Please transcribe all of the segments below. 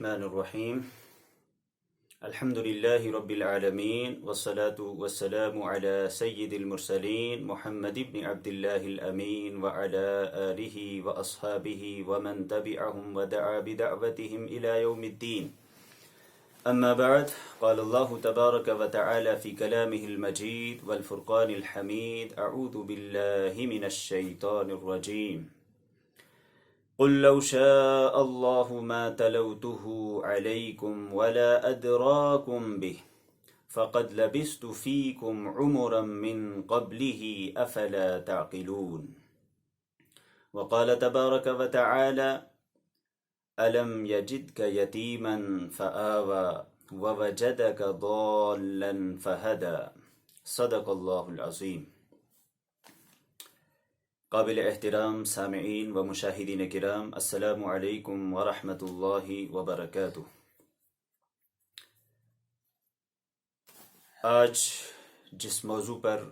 الرحمن الرحیم الحمد للہ رب العالمین والصلاة والسلام علی سید المرسلین محمد بن عبد اللہ الامین وعلی آلہ واصحابہ ومن تبعهم ودعا بدعوتهم الى یوم الدین اما بعد قال اللہ تبارک وتعالی فی کلامہ المجید والفرقان الحمید اعوذ باللہ من الشیطان الرجیم قل لو شاء الله ما تلوته عليكم ولا أدراكم به فقد لبثت فيكم عمرا من قبله أفلا تعقلون وقال تبارك وتعالى ألم يجدك يتيما فآوى ووجدك ضالا فهدى صدق الله العظيم. قابل احترام سامعین و مشاہدین کرام، السلام علیکم ورحمۃ اللہ وبرکاتہ. آج جس موضوع پر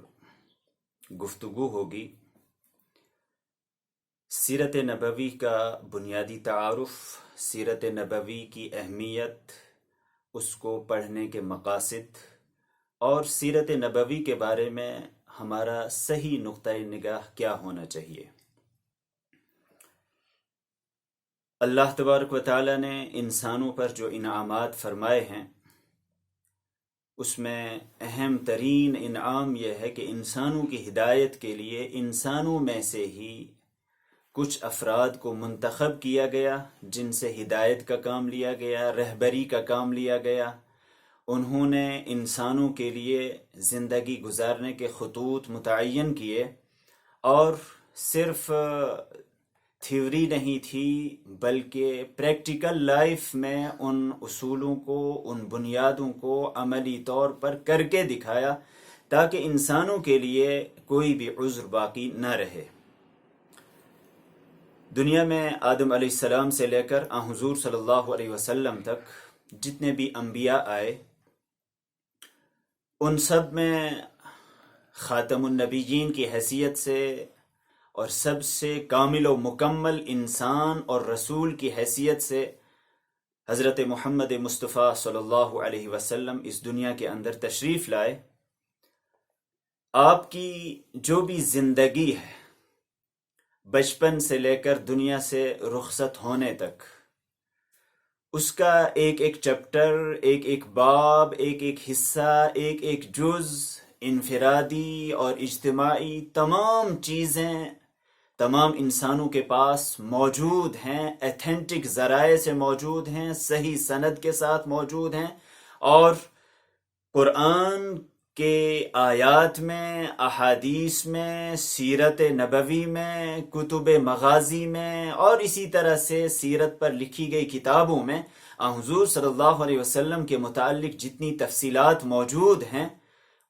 گفتگو ہوگی، سیرت نبوی کا بنیادی تعارف، سیرت نبوی کی اہمیت، اس کو پڑھنے کے مقاصد اور سیرت نبوی کے بارے میں ہمارا صحیح نقطہ نگاہ کیا ہونا چاہیے. اللہ تبارک و تعالی نے انسانوں پر جو انعامات فرمائے ہیں، اس میں اہم ترین انعام یہ ہے کہ انسانوں کی ہدایت کے لیے انسانوں میں سے ہی کچھ افراد کو منتخب کیا گیا، جن سے ہدایت کا کام لیا گیا، رہبری کا کام لیا گیا. انہوں نے انسانوں کے لیے زندگی گزارنے کے خطوط متعین کیے، اور صرف تھیوری نہیں تھی بلکہ پریکٹیکل لائف میں ان اصولوں کو، ان بنیادوں کو عملی طور پر کر کے دکھایا، تاکہ انسانوں کے لیے کوئی بھی عذر باقی نہ رہے. دنیا میں آدم علیہ السلام سے لے کر حضور صلی اللہ علیہ وسلم تک جتنے بھی انبیاء آئے، ان سب میں خاتم النبیین کی حیثیت سے اور سب سے کامل و مکمل انسان اور رسول کی حیثیت سے حضرت محمد مصطفیٰ صلی اللہ علیہ وسلم اس دنیا کے اندر تشریف لائے. آپ کی جو بھی زندگی ہے، بچپن سے لے کر دنیا سے رخصت ہونے تک، اس کا ایک ایک چیپٹر، ایک ایک باب، ایک ایک حصہ، ایک ایک جز، انفرادی اور اجتماعی تمام چیزیں تمام انسانوں کے پاس موجود ہیں، ایتھینٹک ذرائع سے موجود ہیں، صحیح سند کے ساتھ موجود ہیں. اور قرآن کے آیات میں، احادیث میں، سیرت نبوی میں، کتب مغازی میں، اور اسی طرح سے سیرت پر لکھی گئی کتابوں میں حضور صلی اللہ علیہ وسلم کے متعلق جتنی تفصیلات موجود ہیں،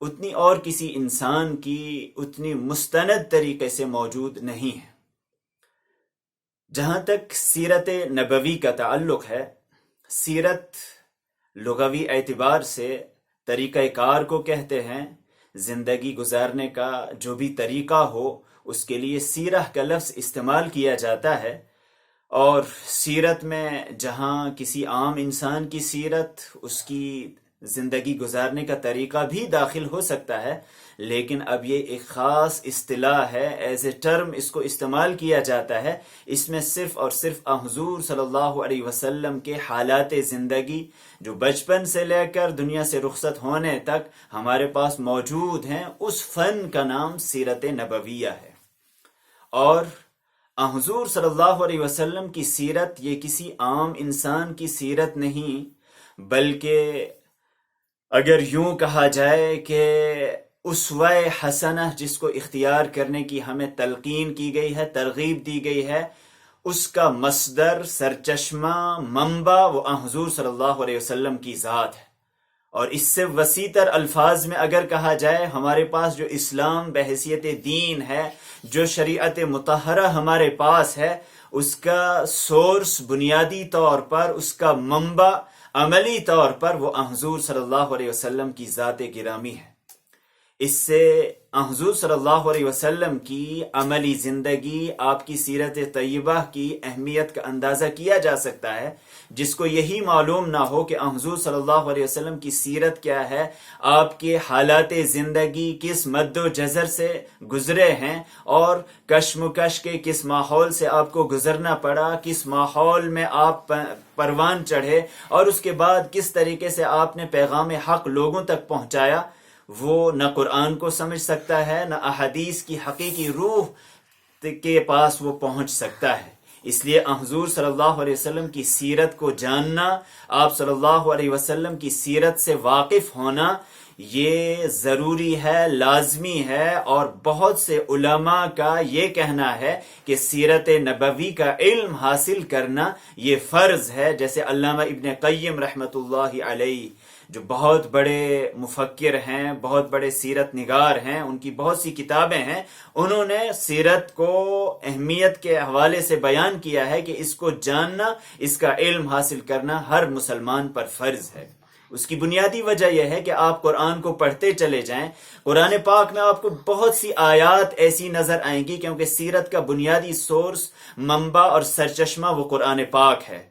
اتنی اور کسی انسان کی اتنی مستند طریقے سے موجود نہیں ہے. جہاں تک سیرت نبوی کا تعلق ہے، سیرت لغوی اعتبار سے طریقہ کار کو کہتے ہیں. زندگی گزارنے کا جو بھی طریقہ ہو، اس کے لیے سیرہ کا لفظ استعمال کیا جاتا ہے. اور سیرت میں جہاں کسی عام انسان کی سیرت، اس کی زندگی گزارنے کا طریقہ بھی داخل ہو سکتا ہے، لیکن اب یہ ایک خاص اصطلاح ہے، ایز اے ٹرم اس کو استعمال کیا جاتا ہے. اس میں صرف اور صرف حضور صلی اللہ علیہ وسلم کے حالات زندگی جو بچپن سے لے کر دنیا سے رخصت ہونے تک ہمارے پاس موجود ہیں، اس فن کا نام سیرت نبویہ ہے. اور حضور صلی اللہ علیہ وسلم کی سیرت یہ کسی عام انسان کی سیرت نہیں، بلکہ اگر یوں کہا جائے کہ اسوہ حسنہ جس کو اختیار کرنے کی ہمیں تلقین کی گئی ہے، ترغیب دی گئی ہے، اس کا مصدر، سرچشمہ، منبع وہ حضور صلی اللہ علیہ وسلم کی ذات ہے. اور اس سے وسیع تر الفاظ میں اگر کہا جائے، ہمارے پاس جو اسلام بحیثیت دین ہے، جو شریعت مطہرہ ہمارے پاس ہے، اس کا سورس بنیادی طور پر، اس کا منبع عملی طور پر وہ حضور صلی اللہ علیہ وسلم کی ذات گرامی ہے. اس سے حضور صلی اللہ علیہ وسلم کی عملی زندگی، آپ کی سیرت طیبہ کی اہمیت کا اندازہ کیا جا سکتا ہے جس کو یہی معلوم نہ ہو کہ حضور صلی اللہ علیہ وسلم کی سیرت کیا ہے، آپ کے حالات زندگی کس مد و جزر سے گزرے ہیں، اور کشمکش کے کس ماحول سے آپ کو گزرنا پڑا، کس ماحول میں آپ پروان چڑھے، اور اس کے بعد کس طریقے سے آپ نے پیغام حق لوگوں تک پہنچایا، وہ نہ قرآن کو سمجھ سکتا ہے، نہ احادیث کی حقیقی روح کے پاس وہ پہنچ سکتا ہے۔ اس لیے حضور صلی اللہ علیہ وسلم کی سیرت کو جاننا، آپ صلی اللہ علیہ وسلم کی سیرت سے واقف ہونا، یہ ضروری ہے، لازمی ہے، اور بہت سے علماء کا یہ کہنا ہے کہ سیرت نبوی کا علم حاصل کرنا یہ فرض ہے۔ جیسے علامہ ابن قیم رحمۃ اللہ علیہ، جو بہت بڑے مفکر ہیں، بہت بڑے سیرت نگار ہیں، ان کی بہت سی کتابیں ہیں، انہوں نے سیرت کو اہمیت کے حوالے سے بیان کیا ہے کہ اس کو جاننا، اس کا علم حاصل کرنا ہر مسلمان پر فرض ہے۔ اس کی بنیادی وجہ یہ ہے کہ آپ قرآن کو پڑھتے چلے جائیں، قرآن پاک میں آپ کو بہت سی آیات ایسی نظر آئیں گی، کیونکہ سیرت کا بنیادی سورس، منبع اور سرچشمہ وہ قرآن پاک ہے۔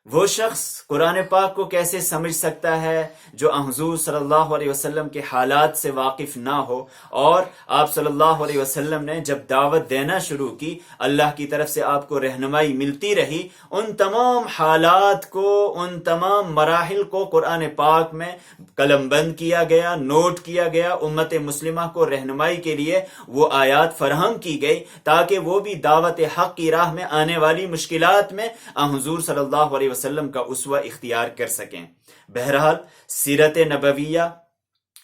وہ شخص قرآن پاک کو کیسے سمجھ سکتا ہے جو حضور صلی اللہ علیہ وسلم کے حالات سے واقف نہ ہو؟ اور آپ صلی اللہ علیہ وسلم نے جب دعوت دینا شروع کی، اللہ کی طرف سے آپ کو رہنمائی ملتی رہی، ان تمام حالات کو، ان تمام مراحل کو قرآن پاک میں قلم بند کیا گیا، نوٹ کیا گیا، امت مسلمہ کو رہنمائی کے لیے وہ آیات فراہم کی گئی تاکہ وہ بھی دعوت حق کی راہ میں آنے والی مشکلات میں حضور صلی اللہ علیہ وسلم کا اسوہ اختیار کر سکیں۔ بہرحال سیرت نبویہ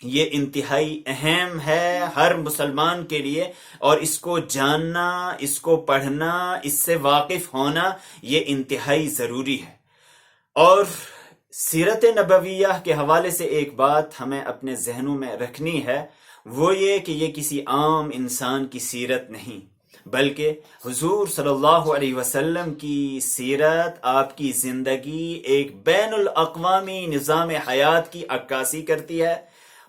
یہ انتہائی اہم ہے ہر مسلمان کے لیے، اور اس کو جاننا، اس کو پڑھنا، اس سے واقف ہونا یہ انتہائی ضروری ہے۔ اور سیرت نبویہ کے حوالے سے ایک بات ہمیں اپنے ذہنوں میں رکھنی ہے، وہ یہ کہ یہ کسی عام انسان کی سیرت نہیں، بلکہ حضور صلی اللہ علیہ وسلم کی سیرت، آپ کی زندگی ایک بین الاقوامی نظام حیات کی عکاسی کرتی ہے،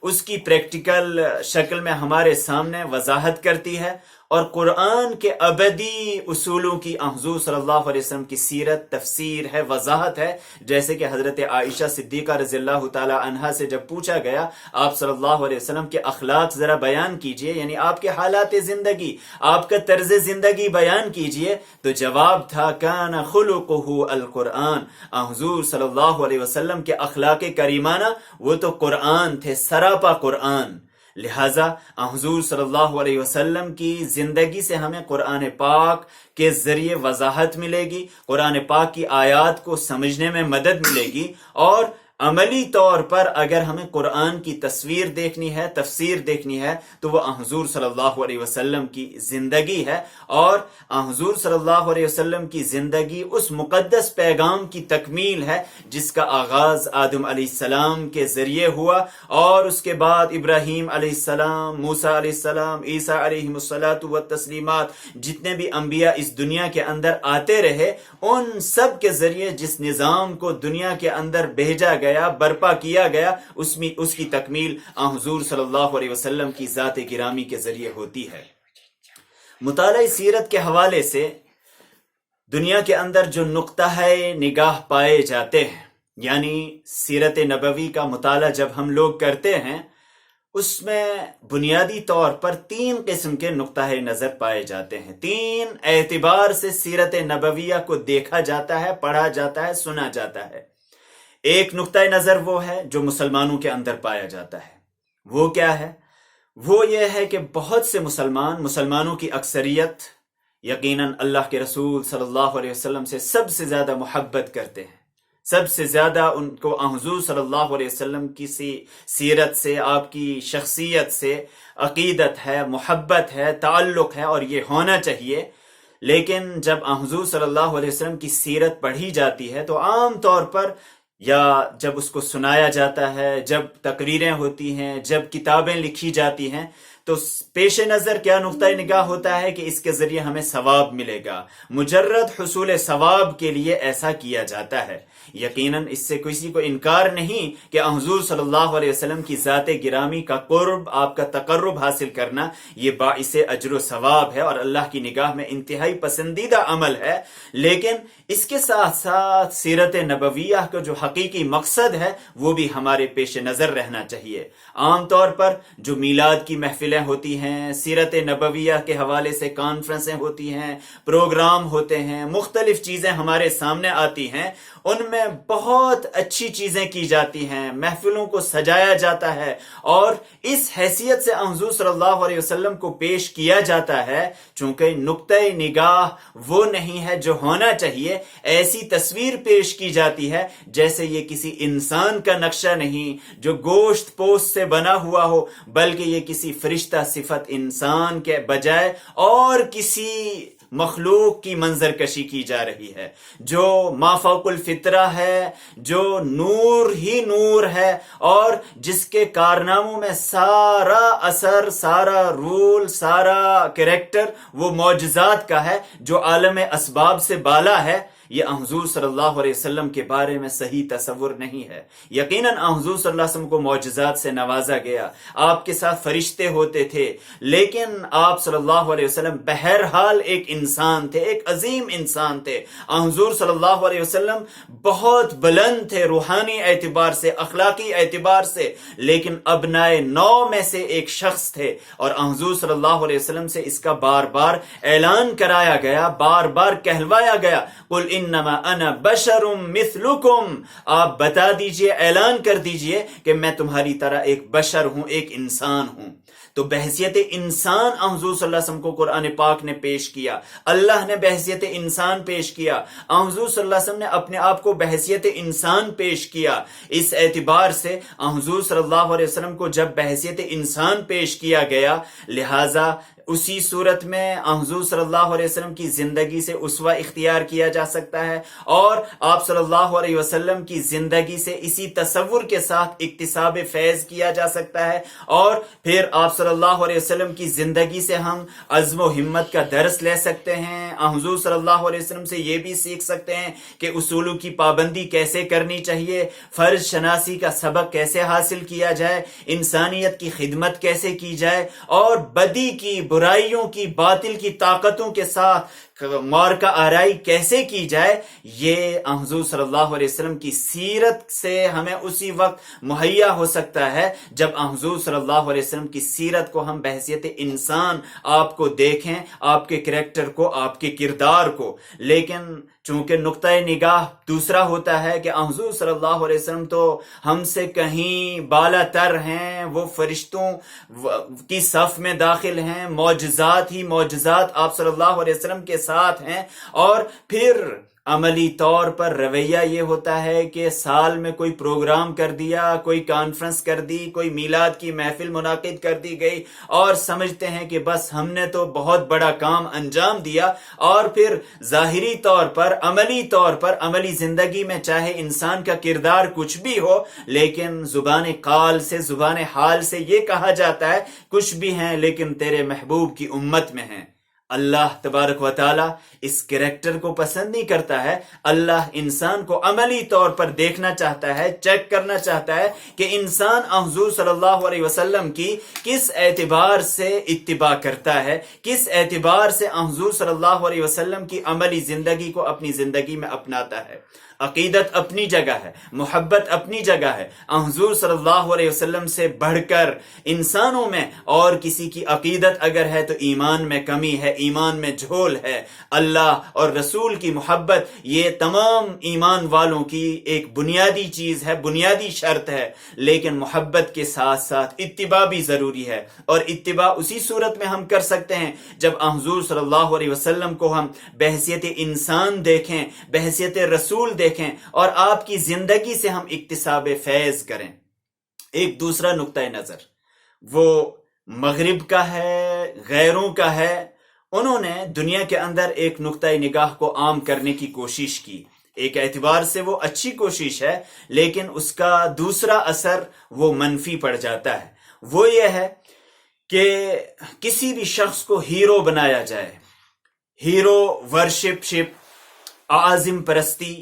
اس کی پریکٹیکل شکل میں ہمارے سامنے وضاحت کرتی ہے، اور قرآن کے ابدی اصولوں کی حضور صلی اللہ علیہ وسلم کی سیرت تفسیر ہے، وضاحت ہے۔ جیسے کہ حضرت عائشہ صدیقہ رضی اللہ تعالی عنہا سے جب پوچھا گیا آپ صلی اللہ علیہ وسلم کے اخلاق ذرا بیان کیجئے، یعنی آپ کے حالات زندگی، آپ کا طرز زندگی بیان کیجئے، تو جواب تھا کان خلقہ القرآن، حضور صلی اللہ علیہ وسلم کے اخلاق کریمانہ وہ تو قرآن تھے، سراپا قرآن۔ لہٰذا حضور صلی اللہ علیہ وسلم کی زندگی سے ہمیں قرآن پاک کے ذریعے وضاحت ملے گی، قرآن پاک کی آیات کو سمجھنے میں مدد ملے گی، اور عملی طور پر اگر ہمیں قرآن کی تصویر دیکھنی ہے، تفسیر دیکھنی ہے، تو وہ حضور صلی اللہ علیہ وسلم کی زندگی ہے، اور حضور صلی اللہ علیہ وسلم کی زندگی اس مقدس پیغام کی تکمیل ہے جس کا آغاز آدم علیہ السلام کے ذریعے ہوا، اور اس کے بعد ابراہیم علیہ السلام، موسیٰ علیہ السلام، عیسیٰ علیہ الصلاۃ والتسلیمات، جتنے بھی انبیاء اس دنیا کے اندر آتے رہے، ان سب کے ذریعے جس نظام کو دنیا کے اندر بھیجا گیا، برپا کیا گیا، اس کی تکمیل حضور صلی اللہ علیہ وسلم کی ذات گرامی کے ذریعے ہوتی ہے۔ مطالعہ سیرت کے حوالے سے دنیا کے اندر جو نقطہ نگاہ پائے جاتے ہیں، یعنی سیرت نبوی کا مطالعہ جب ہم لوگ کرتے ہیں، اس میں بنیادی طور پر 3 قسم کے نقطہ نظر پائے جاتے ہیں۔ 3 اعتبار سے سیرت نبویہ کو دیکھا جاتا ہے، پڑھا جاتا ہے، سنا جاتا ہے۔ ایک نقطہ نظر وہ ہے جو مسلمانوں کے اندر پایا جاتا ہے۔ وہ کیا ہے؟ وہ یہ ہے کہ بہت سے مسلمانوں کی اکثریت یقیناً اللہ کے رسول صلی اللہ علیہ وسلم سے سب سے زیادہ محبت کرتے ہیں، سب سے زیادہ ان کو حضور صلی اللہ علیہ وسلم کی سیرت سے، آپ کی شخصیت سے عقیدت ہے، محبت ہے، تعلق ہے، اور یہ ہونا چاہیے۔ لیکن جب حضور صلی اللہ علیہ وسلم کی سیرت پڑھی جاتی ہے تو عام طور پر، یا جب اس کو سنایا جاتا ہے، جب تقریریں ہوتی ہیں، جب کتابیں لکھی جاتی ہیں، تو پیش نظر کیا نقطۂ نگاہ ہوتا ہے کہ اس کے ذریعے ہمیں ثواب ملے گا، مجرد حصول ثواب کے لیے ایسا کیا جاتا ہے۔ یقیناً اس سے کسی کو انکار نہیں کہ حضور صلی اللہ علیہ وسلم کی ذات گرامی کا قرب، آپ کا تقرب حاصل کرنا یہ باعث اجر و ثواب ہے اور اللہ کی نگاہ میں انتہائی پسندیدہ عمل ہے، لیکن اس کے ساتھ ساتھ سیرت نبویہ کا جو حقیقی مقصد ہے وہ بھی ہمارے پیش نظر رہنا چاہیے۔ عام طور پر جو میلاد کی محفلیں ہوتی ہیں، سیرت نبویہ کے حوالے سے کانفرنسیں ہوتی ہیں، پروگرام ہوتے ہیں، مختلف چیزیں ہمارے سامنے آتی ہیں، ان میں بہت اچھی چیزیں کی جاتی ہیں، محفلوں کو سجایا جاتا ہے اور اس حیثیت سے حضور صلی اللہ علیہ وسلم کو پیش کیا جاتا ہے چونکہ نقطۂ نگاہ وہ نہیں ہے جو ہونا چاہیے، ایسی تصویر پیش کی جاتی ہے جیسے یہ کسی انسان کا نقشہ نہیں جو گوشت پوست سے بنا ہوا ہو، بلکہ یہ کسی فرشتہ صفت انسان کے بجائے اور کسی مخلوق کی منظر کشی کی جا رہی ہے جو ما فوق الفطرہ ہے، جو نور ہی نور ہے اور جس کے کارناموں میں سارا اثر، سارا رول، سارا کریکٹر وہ معجزات کا ہے، جو عالم اسباب سے بالا ہے۔ یہ حضور صلی اللہ علیہ وسلم کے بارے میں صحیح تصور نہیں ہے۔ یقیناً حضور صلی اللہ علیہ وسلم کو معجزات سے نوازا گیا، آپ کے ساتھ فرشتے ہوتے تھے، لیکن آپ صلی اللہ علیہ وسلم بہرحال ایک انسان تھے، ایک عظیم انسان تھے۔ حضور صلی اللہ علیہ وسلم بہت بلند تھے روحانی اعتبار سے، اخلاقی اعتبار سے، لیکن ابنائے نو میں سے ایک شخص تھے اور حضور صلی اللہ علیہ وسلم سے اس کا بار بار اعلان کرایا گیا، بار بار کہلوایا گیا، قل انما انا بشر مثلکم، آپ بتا دیجئے، اعلان کر دیجئے کہ میں تمہاری طرح ایک بشر ہوں، ایک انسان ہوں۔ تو بحیثیت انسان حضور صلی اللہ علیہ وسلم کو قرآن پاک نے پیش کیا، اللہ نے بحیثیت انسان پیش کیا، حضور صلی اللہ علیہ وسلم نے اپنے آپ کو بحیثیت انسان پیش کیا۔ اس اعتبار سے حضور صلی اللہ علیہ وسلم کو جب بحیثیت انسان پیش کیا گیا، لہٰذا اسی صورت میں حضور صلی اللہ علیہ وسلم کی زندگی سے اسوہ اختیار کیا جا سکتا ہے اور آپ صلی اللہ علیہ وسلم کی زندگی سے اسی تصور کے ساتھ اکتساب فیض کیا جا سکتا ہے، اور پھر آپ صلی اللہ علیہ وسلم کی زندگی سے ہم عزم و ہمت کا درس لے سکتے ہیں۔ حضور صلی اللہ علیہ وسلم سے یہ بھی سیکھ سکتے ہیں کہ اصولوں کی پابندی کیسے کرنی چاہیے، فرض شناسی کا سبق کیسے حاصل کیا جائے، انسانیت کی خدمت کیسے کی جائے اور بدی کی، برائیوں کی، باطل کی طاقتوں کے ساتھ معرکہ آرائی کیسے کی جائے۔ یہ حضور صلی اللہ علیہ وسلم کی سیرت سے ہمیں اسی وقت مہیا ہو سکتا ہے جب حضور صلی اللہ علیہ وسلم کی سیرت کو ہم بحیثیت انسان آپ کو دیکھیں، آپ کے کریکٹر کو، آپ کے کردار کو۔ لیکن چونکہ نقطۂ نگاہ دوسرا ہوتا ہے کہ حضور صلی اللہ علیہ وسلم تو ہم سے کہیں بالا تر ہیں، وہ فرشتوں کی صف میں داخل ہیں، معجزات ہی معجزات آپ صلی اللہ علیہ وسلم کے ساتھ ہیں، اور پھر عملی طور پر رویہ یہ ہوتا ہے کہ سال میں کوئی پروگرام کر دیا، کوئی کانفرنس کر دی، کوئی میلاد کی محفل منعقد کر دی گئی اور سمجھتے ہیں کہ بس ہم نے تو بہت بڑا کام انجام دیا، اور پھر ظاہری طور پر، عملی طور پر، عملی زندگی میں چاہے انسان کا کردار کچھ بھی ہو، لیکن زبان قال سے، زبان حال سے یہ کہا جاتا ہے کچھ بھی ہیں لیکن تیرے محبوب کی امت میں ہیں۔ اللہ تبارک و تعالی اس کریکٹر کو پسند نہیں کرتا ہے۔ اللہ انسان کو عملی طور پر دیکھنا چاہتا ہے، چیک کرنا چاہتا ہے کہ انسان حضور صلی اللہ علیہ وسلم کی کس اعتبار سے اتباع کرتا ہے، کس اعتبار سے حضور صلی اللہ علیہ وسلم کی عملی زندگی کو اپنی زندگی میں اپناتا ہے۔ عقیدت اپنی جگہ ہے، محبت اپنی جگہ ہے، حضور صلی اللہ علیہ وسلم سے بڑھ کر انسانوں میں اور کسی کی عقیدت اگر ہے تو ایمان میں کمی ہے، ایمان میں جھول ہے۔ اللہ اور رسول کی محبت یہ تمام ایمان والوں کی ایک بنیادی چیز ہے، بنیادی شرط ہے، لیکن محبت کے ساتھ ساتھ اتباع بھی ضروری ہے، اور اتباع اسی صورت میں ہم کر سکتے ہیں جب حضور صلی اللہ علیہ وسلم کو ہم بحیثیت انسان دیکھیں، بحیثیت رسول دیکھیں اور آپ کی زندگی سے ہم اکتساب فیض کریں۔ ایک دوسرا نقطہ نظر وہ مغرب کا ہے، غیروں کا ہے۔ انہوں نے دنیا کے اندر ایک نقطہ نگاہ کو عام کرنے کی کوشش کی، ایک اعتبار سے وہ اچھی کوشش ہے، لیکن اس کا دوسرا اثر وہ منفی پڑ جاتا ہے۔ وہ یہ ہے کہ کسی بھی شخص کو ہیرو بنایا جائے، ہیرو ورشپ، عازم پرستی،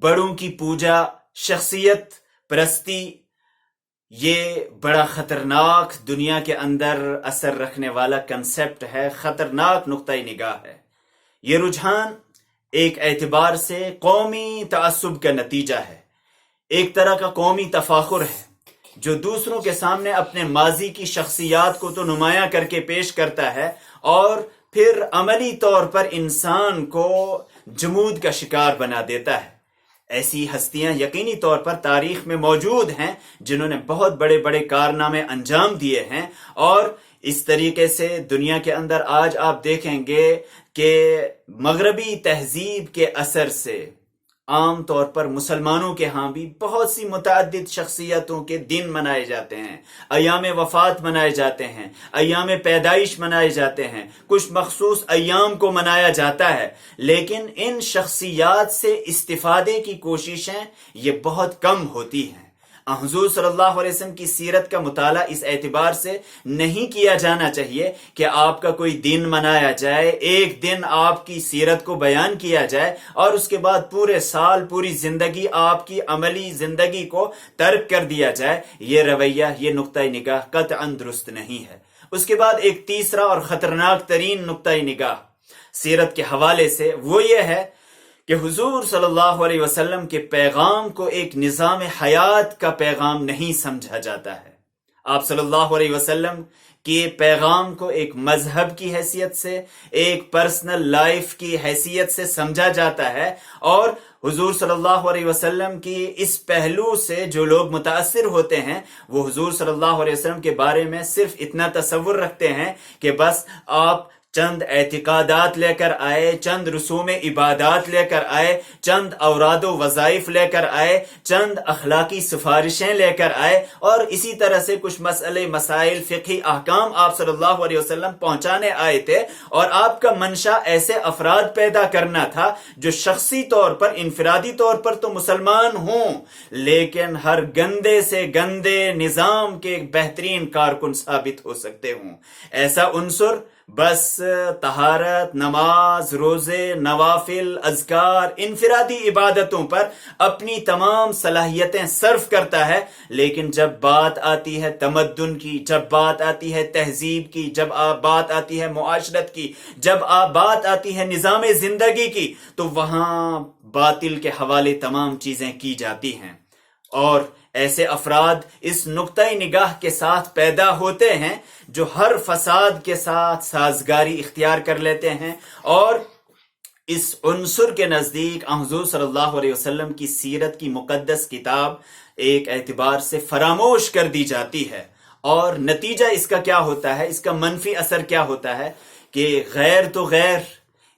بڑوں کی پوجا، شخصیت پرستی، یہ بڑا خطرناک دنیا کے اندر اثر رکھنے والا کنسپٹ ہے، خطرناک نقطۂ نگاہ ہے۔ یہ رجحان ایک اعتبار سے قومی تعصب کا نتیجہ ہے، ایک طرح کا قومی تفاخر ہے جو دوسروں کے سامنے اپنے ماضی کی شخصیات کو تو نمایاں کر کے پیش کرتا ہے اور پھر عملی طور پر انسان کو جمود کا شکار بنا دیتا ہے۔ ایسی ہستیاں یقینی طور پر تاریخ میں موجود ہیں جنہوں نے بہت بڑے بڑے کارنامے انجام دیے ہیں، اور اس طریقے سے دنیا کے اندر آج آپ دیکھیں گے کہ مغربی تہذیب کے اثر سے عام طور پر مسلمانوں کے ہاں بھی بہت سی متعدد شخصیتوں کے دن منائے جاتے ہیں، ایام وفات منائے جاتے ہیں، ایام پیدائش منائے جاتے ہیں، کچھ مخصوص ایام کو منایا جاتا ہے، لیکن ان شخصیات سے استفادے کی کوششیں یہ بہت کم ہوتی ہیں۔ حضور صلی اللہ علیہ وسلم کی سیرت کا مطالعہ اس اعتبار سے نہیں کیا جانا چاہیے کہ آپ کا کوئی دن منایا جائے، ایک دن آپ کی سیرت کو بیان کیا جائے اور اس کے بعد پورے سال پوری زندگی آپ کی عملی زندگی کو ترک کر دیا جائے۔ یہ رویہ، یہ نقطۂ نگاہ قطعاً درست نہیں ہے۔ اس کے بعد ایک تیسرا اور خطرناک ترین نقطۂ نگاہ سیرت کے حوالے سے وہ یہ ہے کہ حضور صلی اللہ علیہ وسلم کے پیغام کو ایک نظام حیات کا پیغام نہیں سمجھا جاتا ہے۔ آپ صلی اللہ علیہ وسلم کے پیغام کو ایک مذہب کی حیثیت سے، ایک پرسنل لائف کی حیثیت سے سمجھا جاتا ہے، اور حضور صلی اللہ علیہ وسلم کی اس پہلو سے جو لوگ متاثر ہوتے ہیں وہ حضور صلی اللہ علیہ وسلم کے بارے میں صرف اتنا تصور رکھتے ہیں کہ بس آپ چند اعتقادات لے کر آئے، چند رسوم عبادات لے کر آئے، چند اوراد و وظائف لے کر آئے، چند اخلاقی سفارشیں لے کر آئے، اور اسی طرح سے کچھ مسئلے مسائل فقہی احکام آپ صلی اللہ علیہ وسلم پہنچانے آئے تھے، اور آپ کا منشا ایسے افراد پیدا کرنا تھا جو شخصی طور پر، انفرادی طور پر تو مسلمان ہوں لیکن ہر گندے سے گندے نظام کے بہترین کارکن ثابت ہو سکتے ہوں۔ ایسا عنصر بس طہارت، نماز، روزے، نوافل، اذکار، انفرادی عبادتوں پر اپنی تمام صلاحیتیں صرف کرتا ہے، لیکن جب بات آتی ہے تمدن کی، جب بات آتی ہے تہذیب کی، جب بات آتی ہے معاشرت کی، جب بات آتی ہے نظام زندگی کی، تو وہاں باطل کے حوالے تمام چیزیں کی جاتی ہیں، اور ایسے افراد اس نقطۂ نگاہ کے ساتھ پیدا ہوتے ہیں جو ہر فساد کے ساتھ سازگاری اختیار کر لیتے ہیں، اور اس عنصر کے نزدیک حضور صلی اللہ علیہ وسلم کی سیرت کی مقدس کتاب ایک اعتبار سے فراموش کر دی جاتی ہے۔ اور نتیجہ اس کا کیا ہوتا ہے، اس کا منفی اثر کیا ہوتا ہے کہ غیر تو غیر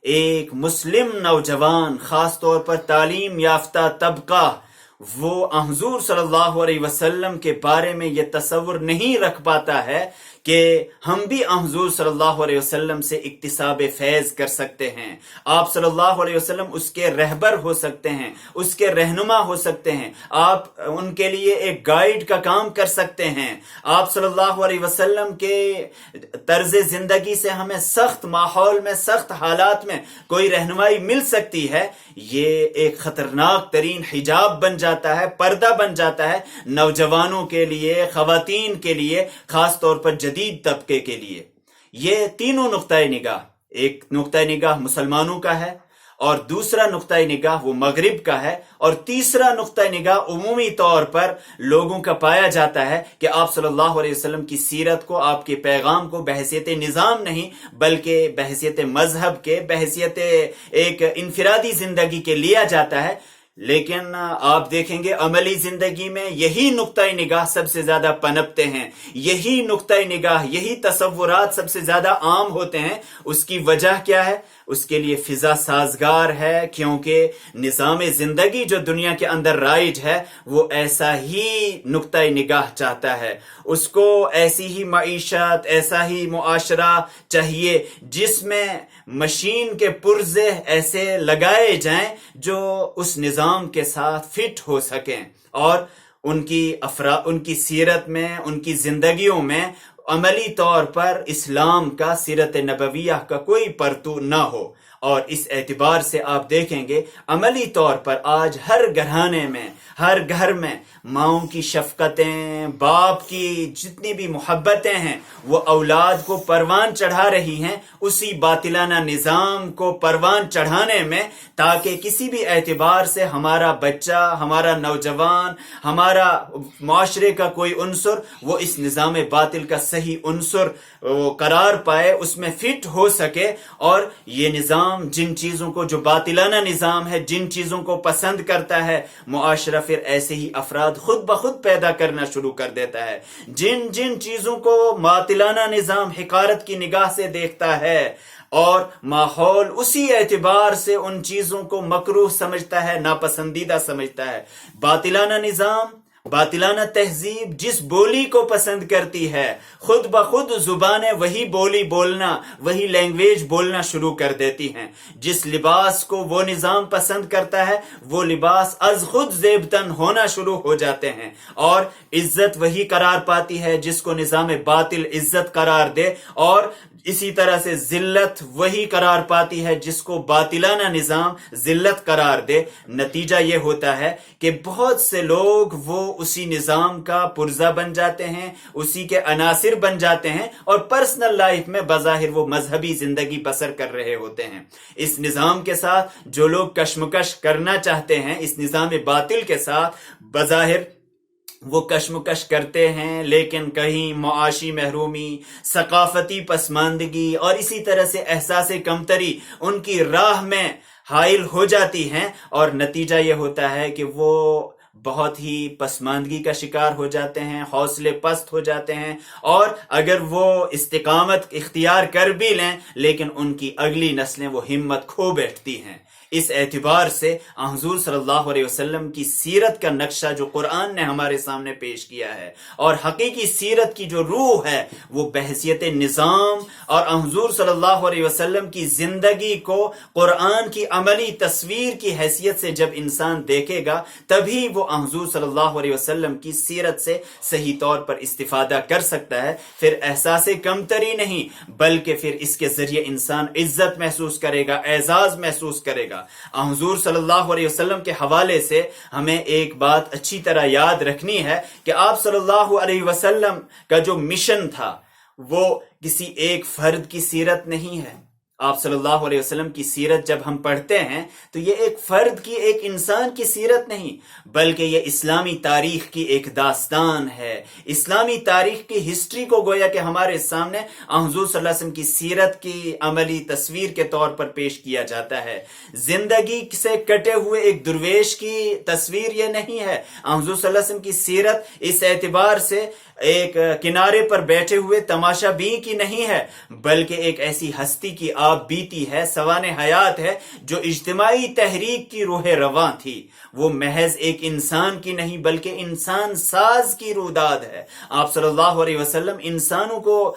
ایک مسلم نوجوان، خاص طور پر تعلیم یافتہ طبقہ، وہ حضور صلی اللہ علیہ وسلم کے بارے میں یہ تصور نہیں رکھ پاتا ہے کہ ہم بھی حضور صلی اللہ علیہ وسلم سے اکتساب فیض کر سکتے ہیں، آپ صلی اللہ علیہ وسلم اس کے رہبر ہو سکتے ہیں، اس کے رہنما ہو سکتے ہیں، آپ ان کے لیے ایک گائیڈ کا کام کر سکتے ہیں، آپ صلی اللہ علیہ وسلم کے طرز زندگی سے ہمیں سخت ماحول میں، سخت حالات میں کوئی رہنمائی مل سکتی ہے۔ یہ ایک خطرناک ترین حجاب بن جاتا ہے، پردہ بن جاتا ہے نوجوانوں کے لیے، خواتین کے لیے، خاص طور پر جدید طبقے کے لیے۔ یہ تینوں نقطۂ نگاہ، ایک نقطۂ نگاہ مسلمانوں کا ہے، اور دوسرا نقطۂ نگاہ وہ مغرب کا ہے، اور تیسرا نقطۂ نگاہ عمومی طور پر لوگوں کا پایا جاتا ہے کہ آپ صلی اللہ علیہ وسلم کی سیرت کو، آپ کے پیغام کو بحیثیت نظام نہیں بلکہ بحیثیت مذہب کے، بحیثیت ایک انفرادی زندگی کے لیا جاتا ہے۔ لیکن آپ دیکھیں گے عملی زندگی میں یہی نقطۂ نگاہ سب سے زیادہ پنپتے ہیں، یہی نقطۂ نگاہ، یہی تصورات سب سے زیادہ عام ہوتے ہیں۔ اس کی وجہ کیا ہے؟ اس کے لیے فضا سازگار ہے، کیونکہ نظام زندگی جو دنیا کے اندر رائج ہے وہ ایسا ہی نقطۂ نگاہ چاہتا ہے، اس کو ایسی ہی معیشت، ایسا ہی معاشرہ چاہیے جس میں مشین کے پرزے ایسے لگائے جائیں جو اس نظام کے ساتھ فٹ ہو سکیں، اور ان کی سیرت میں، ان کی زندگیوں میں عملی طور پر اسلام کا، سیرت نبویہ کا کوئی پرتو نہ ہو۔ اور اس اعتبار سے آپ دیکھیں گے عملی طور پر آج ہر گھرانے میں، ہر گھر میں ماؤں کی شفقتیں، باپ کی جتنی بھی محبتیں ہیں وہ اولاد کو پروان چڑھا رہی ہیں اسی باطلانہ نظام کو پروان چڑھانے میں، تاکہ کسی بھی اعتبار سے ہمارا بچہ، ہمارا نوجوان، ہمارا معاشرے کا کوئی عنصر وہ اس نظام باطل کا صحیح عنصر قرار پائے، اس میں فٹ ہو سکے، اور یہ نظام جن چیزوں کو، جو باطلانہ نظام ہے، جن چیزوں کو پسند کرتا ہے، معاشرہ پھر ایسے ہی افراد خود بخود پیدا کرنا شروع کر دیتا ہے۔ جن جن چیزوں کو باطلانہ نظام حقارت کی نگاہ سے دیکھتا ہے اور ماحول اسی اعتبار سے ان چیزوں کو مکروہ سمجھتا ہے، ناپسندیدہ سمجھتا ہے۔ باطلانہ نظام، باطلانہ تہذیب جس بولی کو پسند کرتی ہے، خود بخود زبانیں وہی بولی بولنا، وہی لینگویج بولنا شروع کر دیتی ہیں۔ جس لباس کو وہ نظام پسند کرتا ہے وہ لباس از خود زیبتن ہونا شروع ہو جاتے ہیں، اور عزت وہی قرار پاتی ہے جس کو نظام باطل عزت قرار دے، اور اسی طرح سے ذلت وہی قرار پاتی ہے جس کو باطلانہ نظام ذلت قرار دے۔ نتیجہ یہ ہوتا ہے کہ بہت سے لوگ وہ اسی نظام کا پرزہ بن جاتے ہیں، اسی کے عناصر بن جاتے ہیں، اور پرسنل لائف میں بظاہر وہ مذہبی زندگی بسر کر رہے ہوتے ہیں۔ اس نظام کے ساتھ جو لوگ کشمکش کرنا چاہتے ہیں، اس نظام باطل کے ساتھ بظاہر وہ کشمکش کرتے ہیں، لیکن کہیں معاشی محرومی، ثقافتی پسماندگی اور اسی طرح سے احساس کمتری ان کی راہ میں حائل ہو جاتی ہیں، اور نتیجہ یہ ہوتا ہے کہ وہ بہت ہی پسماندگی کا شکار ہو جاتے ہیں، حوصلے پست ہو جاتے ہیں، اور اگر وہ استقامت اختیار کر بھی لیں لیکن ان کی اگلی نسلیں وہ ہمت کھو بیٹھتی ہیں۔ اس اعتبار سے حضور صلی اللہ علیہ وسلم کی سیرت کا نقشہ جو قرآن نے ہمارے سامنے پیش کیا ہے، اور حقیقی سیرت کی جو روح ہے وہ بحیثیت نظام، اور حضور صلی اللہ علیہ وسلم کی زندگی کو قرآن کی عملی تصویر کی حیثیت سے جب انسان دیکھے گا تبھی وہ حضور صلی اللہ علیہ وسلم کی سیرت سے صحیح طور پر استفادہ کر سکتا ہے۔ پھر احساس کمتری نہیں بلکہ پھر اس کے ذریعے انسان عزت محسوس کرے گا، اعزاز محسوس کرے گا۔ حضور صلی اللہ علیہ وسلم کے حوالے سے ہمیں ایک بات اچھی طرح یاد رکھنی ہے کہ آپ صلی اللہ علیہ وسلم کا جو مشن تھا وہ کسی ایک فرد کی سیرت نہیں ہے۔ آپ صلی اللہ علیہ وسلم کی سیرت جب ہم پڑھتے ہیں تو یہ ایک فرد کی، ایک انسان کی سیرت نہیں بلکہ یہ اسلامی تاریخ کی ایک داستان ہے۔ اسلامی تاریخ کی ہسٹری کو گویا کہ ہمارے سامنے حضور صلی اللہ علیہ وسلم کی سیرت کی عملی تصویر کے طور پر پیش کیا جاتا ہے۔ زندگی سے کٹے ہوئے ایک درویش کی تصویر یہ نہیں ہے۔ حضور صلی اللہ علیہ وسلم کی سیرت اس اعتبار سے ایک کنارے پر بیٹھے ہوئے تماشا بین کی نہیں ہے بلکہ ایک ایسی ہستی کی آپ بیتی ہے، سوانح حیات ہے، جو اجتماعی تحریک کی روح رواں تھی۔ وہ محض ایک انسان کی نہیں بلکہ انسان ساز کی رویداد ہے۔ آپ صلی اللہ علیہ وسلم انسانوں کو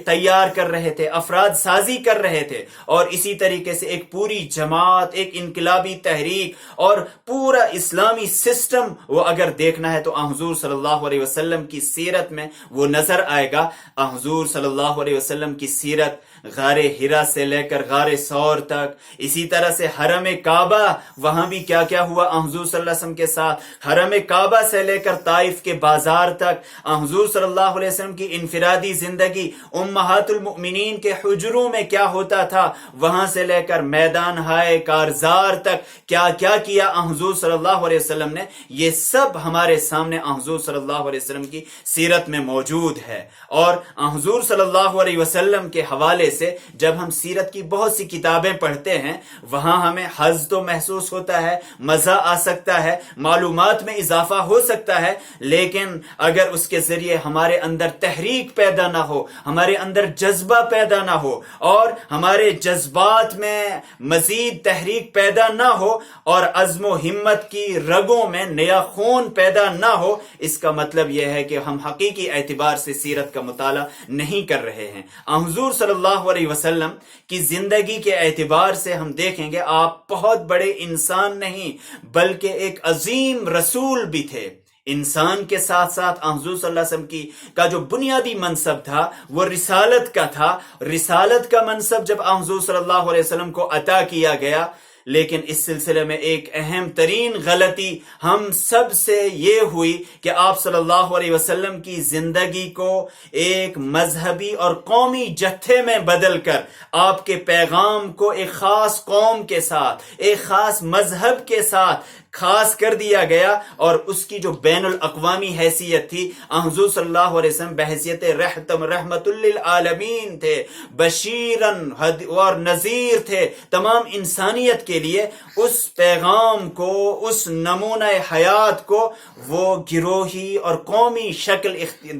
تیار کر رہے تھے، افراد سازی کر رہے تھے، اور اسی طریقے سے ایک پوری جماعت، ایک انقلابی تحریک اور پورا اسلامی سسٹم وہ اگر دیکھنا ہے تو حضور صلی اللہ علیہ وسلم کی سیرت میں وہ نظر آئے گا۔ حضور صلی اللہ علیہ وسلم کی سیرت غار ہرا سے لے کر غار ثور تک، اسی طرح سے حرم کعبہ، وہاں بھی کیا کیا ہوا حضور صلی اللہ علیہ وسلم کے ساتھ، حرم کعبہ سے لے کر طائف کے بازار تک، حضور صلی اللہ علیہ وسلم کی انفرادی زندگی، امہات المؤمنین کے حجروں میں کیا ہوتا تھا، وہاں سے لے کر میدان ہائے کارزار تک کیا کیا کیا حضور صلی اللہ علیہ وسلم نے، یہ سب ہمارے سامنے حضور صلی اللہ علیہ وسلم کی سیرت میں موجود ہے۔ اور حضور صلی اللہ علیہ وسلم کے حوالے سے جب ہم سیرت کی بہت سی کتابیں پڑھتے ہیں وہاں ہمیں حظ تو محسوس ہوتا ہے، مزہ آ سکتا ہے، معلومات میں اضافہ ہو سکتا ہے، لیکن اگر اس کے ذریعے ہمارے اندر تحریک پیدا نہ ہو، ہمارے اندر جذبہ پیدا نہ ہو، اور ہمارے جذبات میں مزید تحریک پیدا نہ ہو، اور عزم و ہمت کی رگوں میں نیا خون پیدا نہ ہو، اس کا مطلب یہ ہے کہ ہم حقیقی اعتبار سے سیرت کا مطالعہ نہیں کر رہے ہیں۔ حضور صلی اللہ علیہ وسلم کی زندگی کے اعتبار سے ہم دیکھیں گے آپ بہت بڑے انسان نہیں بلکہ ایک عظیم رسول بھی تھے، انسان کے ساتھ ساتھ حضور صلی اللہ علیہ وسلم کا جو بنیادی منصب تھا وہ رسالت کا تھا. رسالت کا منصب جب حضور صلی اللہ علیہ وسلم کو عطا کیا گیا، لیکن اس سلسلے میں ایک اہم ترین غلطی ہم سب سے یہ ہوئی کہ آپ صلی اللہ علیہ وسلم کی زندگی کو ایک مذہبی اور قومی جتھے میں بدل کر آپ کے پیغام کو ایک خاص قوم کے ساتھ، ایک خاص مذہب کے ساتھ خاص کر دیا گیا، اور اس کی جو بین الاقوامی حیثیت تھی، حضور صلی اللہ علیہ وسلم بحیثیت رحمت للعالمین تھے، بشیرن اور نذیر تھے تمام انسانیت کے لیے. اس پیغام کو، اس نمونہ حیات کو وہ گروہی اور قومی شکل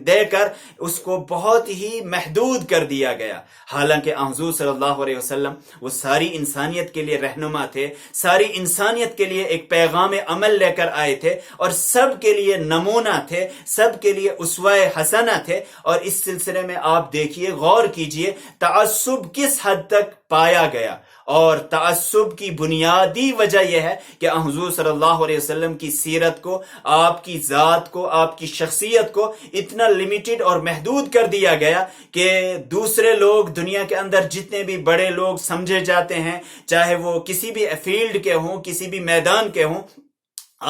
دے کر اس کو بہت ہی محدود کر دیا گیا. حالانکہ حضور صلی اللہ علیہ وسلم وہ ساری انسانیت کے لیے رہنما تھے، ساری انسانیت کے لیے ایک پیغام عمل لے کر آئے تھے، اور سب کے لیے نمونہ تھے، سب کے لیے اسوہ حسنہ تھے. اور اس سلسلے میں آپ دیکھیے، غور کیجئے تعصب کس حد تک پایا گیا. اور تعصب کی بنیادی وجہ یہ ہے کہ حضور صلی اللہ علیہ وسلم کی سیرت کو، آپ کی ذات کو، آپ کی شخصیت کو اتنا لمیٹڈ اور محدود کر دیا گیا کہ دوسرے لوگ دنیا کے اندر جتنے بھی بڑے لوگ سمجھے جاتے ہیں، چاہے وہ کسی بھی فیلڈ کے ہوں، کسی بھی میدان کے ہوں،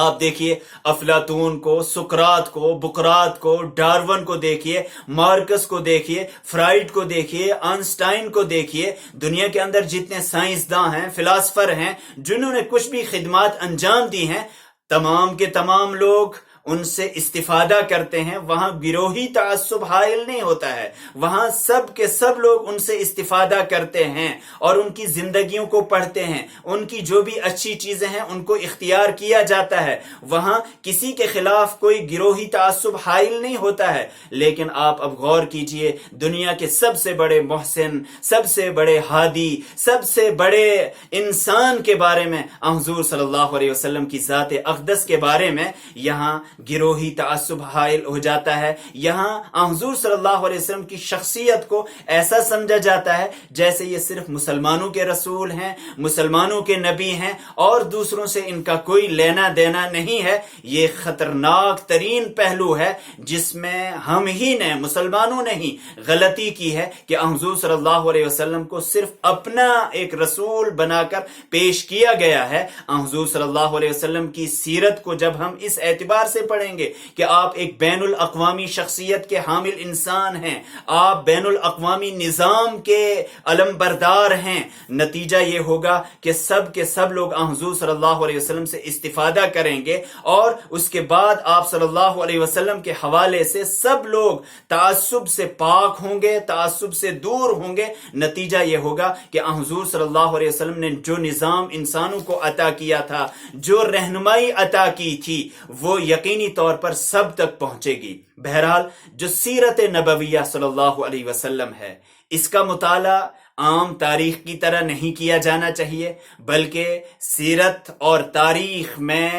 آپ دیکھیے افلاطون کو، سقراط کو، بقراط کو، ڈارون کو دیکھیے، مارکس کو دیکھیے، فرائڈ کو دیکھیے، آئنسٹائن کو دیکھیے. دنیا کے اندر جتنے سائنسداں ہیں، فلاسفر ہیں، جنہوں نے کچھ بھی خدمات انجام دی ہیں، تمام کے تمام لوگ ان سے استفادہ کرتے ہیں. وہاں گروہی تعصب حائل نہیں ہوتا ہے، وہاں سب کے سب لوگ ان سے استفادہ کرتے ہیں اور ان کی زندگیوں کو پڑھتے ہیں، ان کی جو بھی اچھی چیزیں ہیں ان کو اختیار کیا جاتا ہے. وہاں کسی کے خلاف کوئی گروہی تعصب حائل نہیں ہوتا ہے. لیکن آپ اب غور کیجئے، دنیا کے سب سے بڑے محسن، سب سے بڑے ہادی، سب سے بڑے انسان کے بارے میں، حضور صلی اللہ علیہ وسلم کی ذات اقدس کے بارے میں یہاں گروہی تعصب حائل ہو جاتا ہے. یہاں حضور صلی اللہ علیہ وسلم کی شخصیت کو ایسا سمجھا جاتا ہے جیسے یہ صرف مسلمانوں کے رسول ہیں، مسلمانوں کے نبی ہیں، اور دوسروں سے ان کا کوئی لینا دینا نہیں ہے. یہ خطرناک ترین پہلو ہے جس میں ہم ہی نے، مسلمانوں نے ہی غلطی کی ہے کہ حضور صلی اللہ علیہ وسلم کو صرف اپنا ایک رسول بنا کر پیش کیا گیا ہے. حضور صلی اللہ علیہ وسلم کی سیرت کو جب ہم اس اعتبار سے پڑھیں گے کہ آپ ایک بین الاقوامی شخصیت کے حامل انسان ہیں، آپ بین الاقوامی نظام کے علم بردار ہیں، نتیجہ یہ ہوگا کہ سب کے سب لوگ حضور صلی اللہ علیہ وسلم سے استفادہ کریں گے، اور اس کے بعد آپ صلی اللہ علیہ وسلم کے حوالے سے سب لوگ تعصب سے پاک ہوں گے، تعصب سے دور ہوں گے. نتیجہ یہ ہوگا کہ حضور صلی اللہ علیہ وسلم نے جو نظام انسانوں کو عطا کیا تھا، جو رہنمائی عطا کی تھی، وہ یقینی طور پر سب تک پہنچے گی. بہرحال جو سیرت نبویہ صلی اللہ علیہ وسلم ہے، اس کا مطالعہ عام تاریخ کی طرح نہیں کیا جانا چاہیے، بلکہ سیرت اور تاریخ میں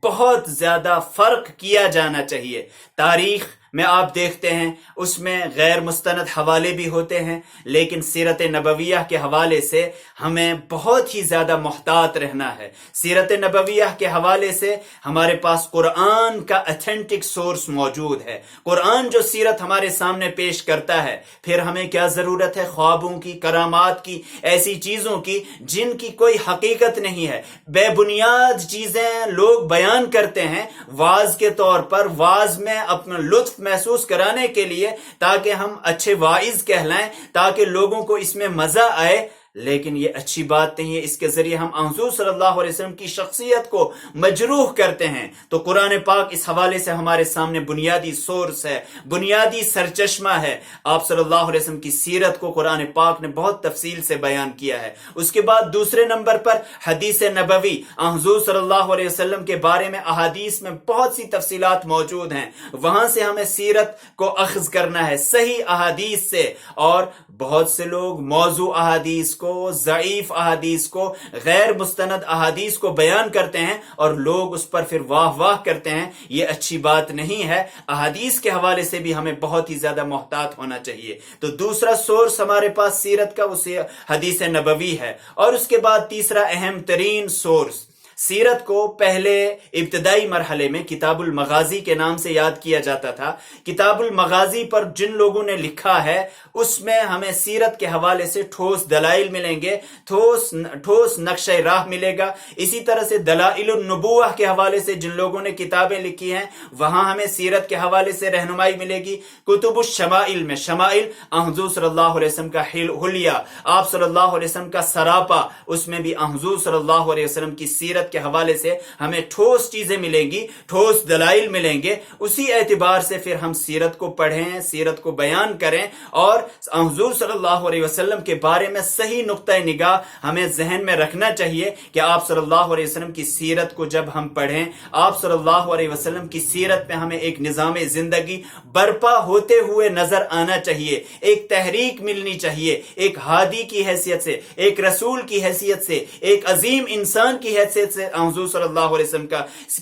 بہت زیادہ فرق کیا جانا چاہیے. تاریخ میں آپ دیکھتے ہیں اس میں غیر مستند حوالے بھی ہوتے ہیں، لیکن سیرت نبویہ کے حوالے سے ہمیں بہت ہی زیادہ محتاط رہنا ہے. سیرت نبویہ کے حوالے سے ہمارے پاس قرآن کا اتھینٹک سورس موجود ہے. قرآن جو سیرت ہمارے سامنے پیش کرتا ہے، پھر ہمیں کیا ضرورت ہے خوابوں کی، کرامات کی، ایسی چیزوں کی جن کی کوئی حقیقت نہیں ہے. بے بنیاد چیزیں لوگ بیان کرتے ہیں واعظ کے طور پر، واعظ میں اپنا لطف محسوس کرانے کے لیے، تاکہ ہم اچھے واعظ کہلائیں، تاکہ لوگوں کو اس میں مزہ آئے. لیکن یہ اچھی بات نہیں ہے. اس کے ذریعے ہم حضور صلی اللہ علیہ وسلم کی شخصیت کو مجروح کرتے ہیں. تو قرآن پاک اس حوالے سے ہمارے سامنے بنیادی سورس ہے، بنیادی سرچشمہ ہے. آپ صلی اللہ علیہ وسلم کی سیرت کو قرآن پاک نے بہت تفصیل سے بیان کیا ہے. اس کے بعد دوسرے نمبر پر حدیث نبوی، حضور صلی اللہ علیہ وسلم کے بارے میں احادیث میں بہت سی تفصیلات موجود ہیں. وہاں سے ہمیں سیرت کو اخذ کرنا ہے، صحیح احادیث سے. اور بہت سے لوگ موضوع احادیث کو، ضعیف احادیث کو، غیر مستند احادیث کو بیان کرتے ہیں اور لوگ اس پر پھر واہ واہ کرتے ہیں. یہ اچھی بات نہیں ہے. احادیث کے حوالے سے بھی ہمیں بہت ہی زیادہ محتاط ہونا چاہیے. تو دوسرا سورس ہمارے پاس سیرت کا وہ حدیث نبوی ہے. اور اس کے بعد تیسرا اہم ترین سورس سیرت کو پہلے ابتدائی مرحلے میں کتاب المغازی کے نام سے یاد کیا جاتا تھا. کتاب المغازی پر جن لوگوں نے لکھا ہے اس میں ہمیں سیرت کے حوالے سے ٹھوس دلائل ملیں گے, ٹھوس نقشہ راہ ملے گا. اسی طرح سے دلائل النبوہ کے حوالے سے جن لوگوں نے کتابیں لکھی ہیں وہاں ہمیں سیرت کے حوالے سے رہنمائی ملے گی. کتب الشمائل میں شمائل حضور صلی اللہ علیہ وسلم کا حلیہ, آپ صلی اللہ علیہ وسلم کا سراپا, اس میں بھی حضور صلی اللہ علیہ وسلم کی سیرت کے حوالے سے ہمیں ٹھوس چیزیں ملیں گی, ٹھوس دلائل ملیں گے. اسی اعتبار سے پھر ہم سیرت کو پڑھیں, سیرت کو بیان کریں اور حضور صلی اللہ علیہ وسلم کے بارے میں صحیح نقطہ نگاہ ہمیں ذہن میں رکھنا چاہیے کہ آپ صلی اللہ علیہ وسلم کی سیرت کو جب ہم پڑھیں, آپ صلی اللہ علیہ وسلم کی سیرت میں ہمیں ایک نظام زندگی برپا ہوتے ہوئے نظر آنا چاہیے, ایک تحریک ملنی چاہیے, ایک ہادی کی حیثیت سے, ایک رسول کی حیثیت سے, ایک عظیم انسان کی حیثیت سے حضور صلی اللہ علیہ وسلم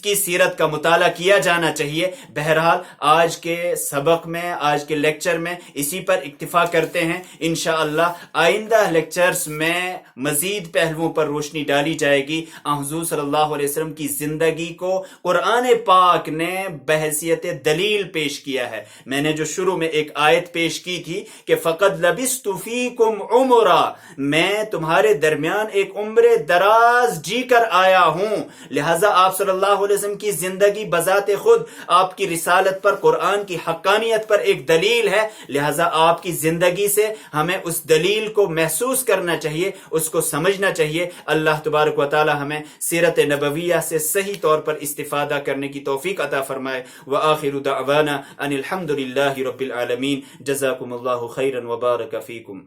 کی سیرت کا مطالعہ کیا جانا چاہیے. بہرحال آج کے سبق میں, آج کے لیکچر میں اسی پر اکتفا کرتے ہیں. انشاءاللہ آئندہ لیکچرز میں مزید پہلوؤں پر روشنی ڈالی جائے گی. حضور صلی اللہ علیہ وسلم کی زندگی کو قرآن پاک نے بحیثیت دلیل پیش کیا ہے. میں نے جو شروع میں ایک آیت پیش کی تھی کہ فقد لبثت فیکم عمرا, میں تمہارے درمیان ایک عمر دراز جی کر آیا ہوں. لہذا آپ صلی اللہ علیہ وسلم کی زندگی بذات خود آپ کی رسالت پر, قرآن کی حقانیت پر ایک دلیل ہے. لہذا آپ کی زندگی سے ہمیں اس دلیل کو محسوس کرنا چاہیے, اس کو سمجھنا چاہیے. اللہ تبارک و تعالی ہمیں سیرت نبویہ سے صحیح طور پر استفادہ کرنے کی توفیق عطا فرمائے. وآخر دعوانا ان الحمد للہ رب العالمین. جزاکم اللہ خیرا وبارک فیکم.